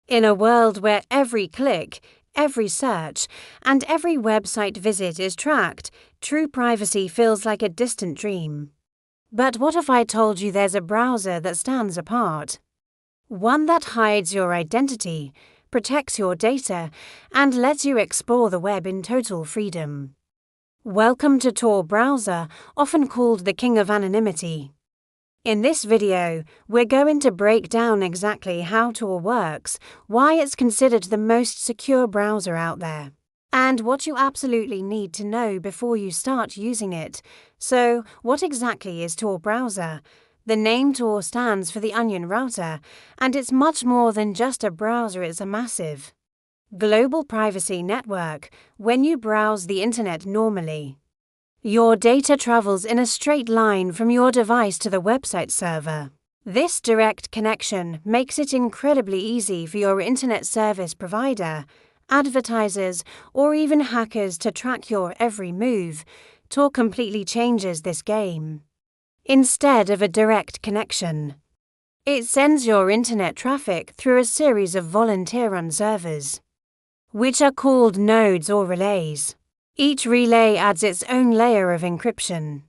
In a world where every click, every search, and every website visit is tracked, true privacy feels like a distant dream. But what if I told you there's a browser that stands apart? One that hides your identity, protects your data, and lets you explore the web in total freedom. Welcome to Tor Browser, often called the King of Anonymity. In this video, we're going to break down exactly how Tor works, why it's considered the most secure browser out there, and what you absolutely need to know before you start using it. So, what exactly is Tor Browser? The name Tor stands for the Onion Router, and it's much more than just a browser. It's a massive global privacy network. When you browse the internet normally, your data travels in a straight line from your device to the website server. This direct connection makes it incredibly easy for your internet service provider, advertisers, or even hackers to track your every move. Tor completely changes this game. Instead of a direct connection, it sends your internet traffic through a series of volunteer-run servers, which are called nodes or relays. Each relay adds its own layer of encryption.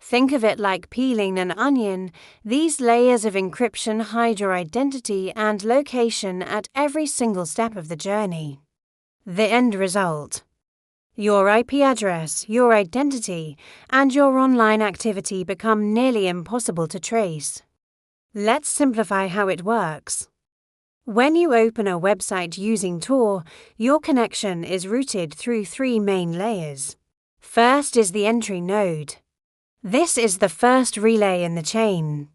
Think of it like peeling an onion. These layers of encryption hide your identity and location at every single step of the journey. The end result: your IP address, your identity, and your online activity become nearly impossible to trace. Let's simplify how it works. When you open a website using Tor, your connection is routed through three main layers. First is the entry node. This is the first relay in the chain.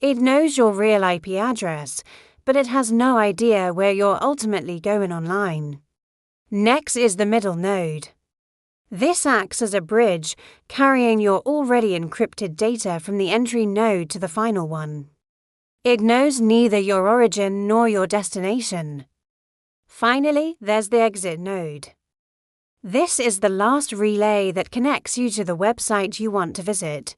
It knows your real IP address, but it has no idea where you're ultimately going online. Next is the middle node. This acts as a bridge, carrying your already encrypted data from the entry node to the final one. It knows neither your origin nor your destination. Finally, there's the exit node. This is the last relay that connects you to the website you want to visit.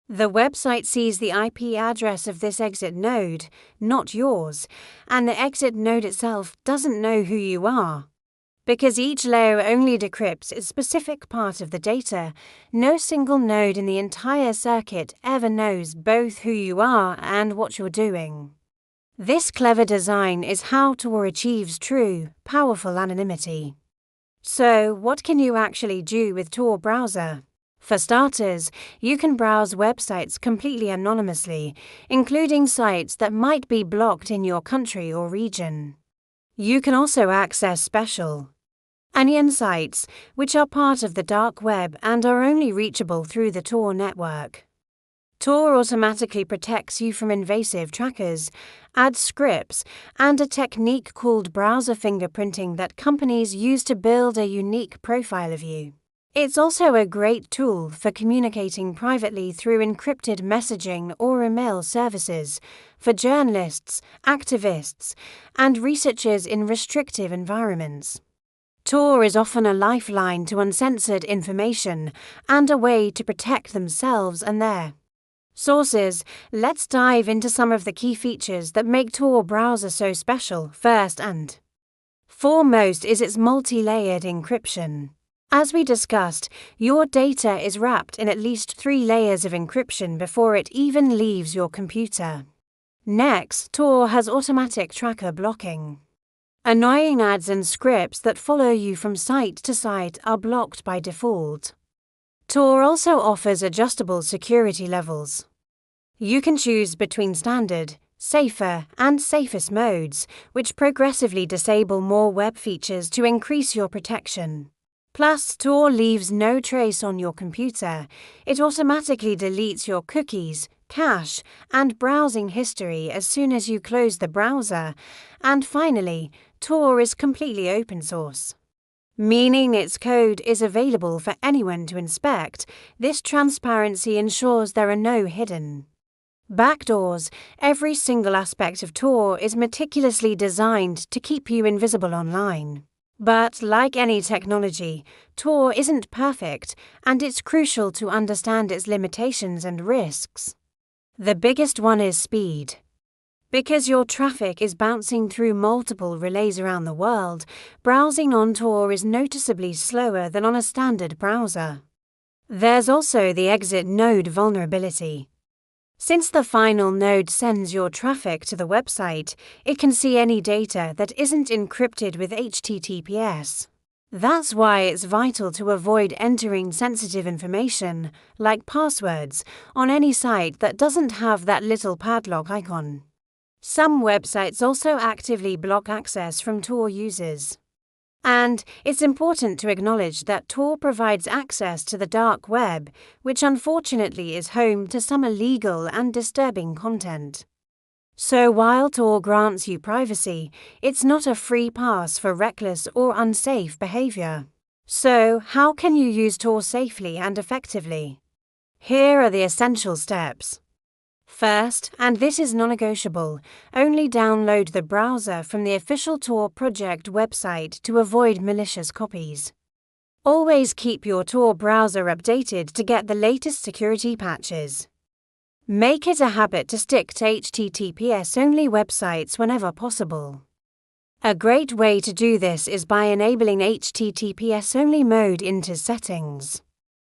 The website sees the IP address of this exit node, not yours, and the exit node itself doesn't know who you are. Because each layer only decrypts a specific part of the data, no single node in the entire circuit ever knows both who you are and what you're doing. This clever design is how Tor achieves true, powerful anonymity. So, what can you actually do with Tor Browser? For starters, you can browse websites completely anonymously, including sites that might be blocked in your country or region. You can also access special Onion sites, which are part of the dark web and are only reachable through the Tor network. Tor automatically protects you from invasive trackers, adds scripts, and a technique called browser fingerprinting that companies use to build a unique profile of you. It's also a great tool for communicating privately through encrypted messaging or email services for journalists, activists, and researchers in restrictive environments. Tor is often a lifeline to uncensored information and a way to protect themselves and their sources. Let's dive into some of the key features that make Tor Browser so special. First and foremost is its multi-layered encryption. As we discussed, your data is wrapped in at least 3 layers of encryption before it even leaves your computer. Next, Tor has automatic tracker blocking. Annoying ads and scripts that follow you from site to site are blocked by default. Tor also offers adjustable security levels. You can choose between standard, safer, and safest modes, which progressively disable more web features to increase your protection. Plus, Tor leaves no trace on your computer. It automatically deletes your cookies, cache, and browsing history as soon as you close the browser. And finally, Tor is completely open source, meaning its code is available for anyone to inspect. This transparency ensures there are no hidden backdoors. Every single aspect of Tor is meticulously designed to keep you invisible online. But like any technology, Tor isn't perfect, and it's crucial to understand its limitations and risks. The biggest one is speed. Because your traffic is bouncing through multiple relays around the world, browsing on Tor is noticeably slower than on a standard browser. There's also the exit node vulnerability. Since the final node sends your traffic to the website, it can see any data that isn't encrypted with HTTPS. That's why it's vital to avoid entering sensitive information, like passwords, on any site that doesn't have that little padlock icon. Some websites also actively block access from Tor users. And it's important to acknowledge that Tor provides access to the dark web, which unfortunately is home to some illegal and disturbing content. So while Tor grants you privacy, it's not a free pass for reckless or unsafe behavior. So how can you use Tor safely and effectively? Here are the essential steps. First, and this is non-negotiable, only download the browser from the official Tor project website to avoid malicious copies. Always keep your Tor browser updated to get the latest security patches. Make it a habit to stick to HTTPS-only websites whenever possible. A great way to do this is by enabling HTTPS-only mode into settings.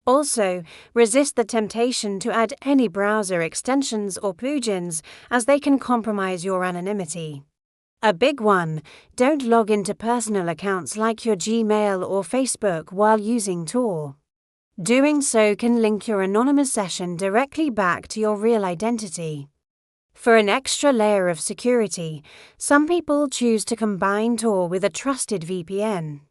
Also, resist the temptation to add any browser extensions or plugins, as they can compromise your anonymity. A big one: don't log into personal accounts like your Gmail or Facebook while using Tor. Doing so can link your anonymous session directly back to your real identity. For an extra layer of security, some people choose to combine Tor with a trusted VPN.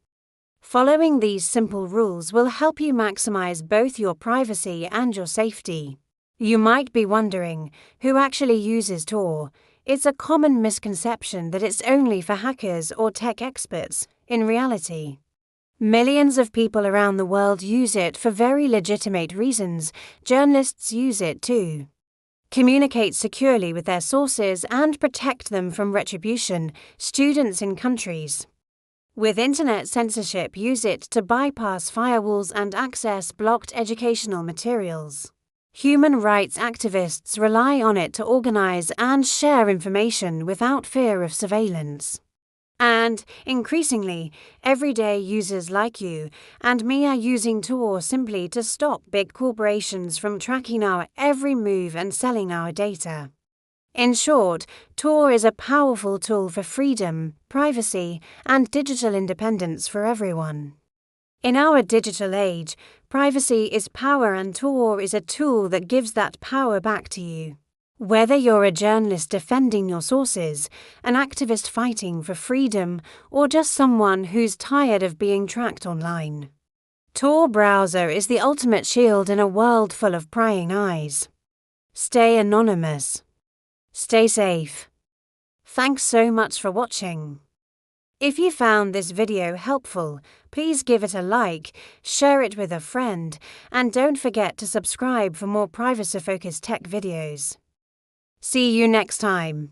Following these simple rules will help you maximize both your privacy and your safety. You might be wondering, who actually uses Tor? It's a common misconception that it's only for hackers or tech experts. In reality, millions of people around the world use it for very legitimate reasons. Journalists use it too. Communicate securely with their sources and protect them from retribution. Students in countries with internet censorship use it to bypass firewalls and access blocked educational materials. Human rights activists rely on it to organize and share information without fear of surveillance. And, increasingly, everyday users like you and me are using Tor simply to stop big corporations from tracking our every move and selling our data. In short, Tor is a powerful tool for freedom, privacy, and digital independence for everyone. In our digital age, privacy is power, and Tor is a tool that gives that power back to you. Whether you're a journalist defending your sources, an activist fighting for freedom, or just someone who's tired of being tracked online, Tor Browser is the ultimate shield in a world full of prying eyes. Stay anonymous. Stay safe. Thanks so much for watching. If you found this video helpful, please give it a like, share it with a friend, and don't forget to subscribe for more privacy-focused tech videos. See you next time.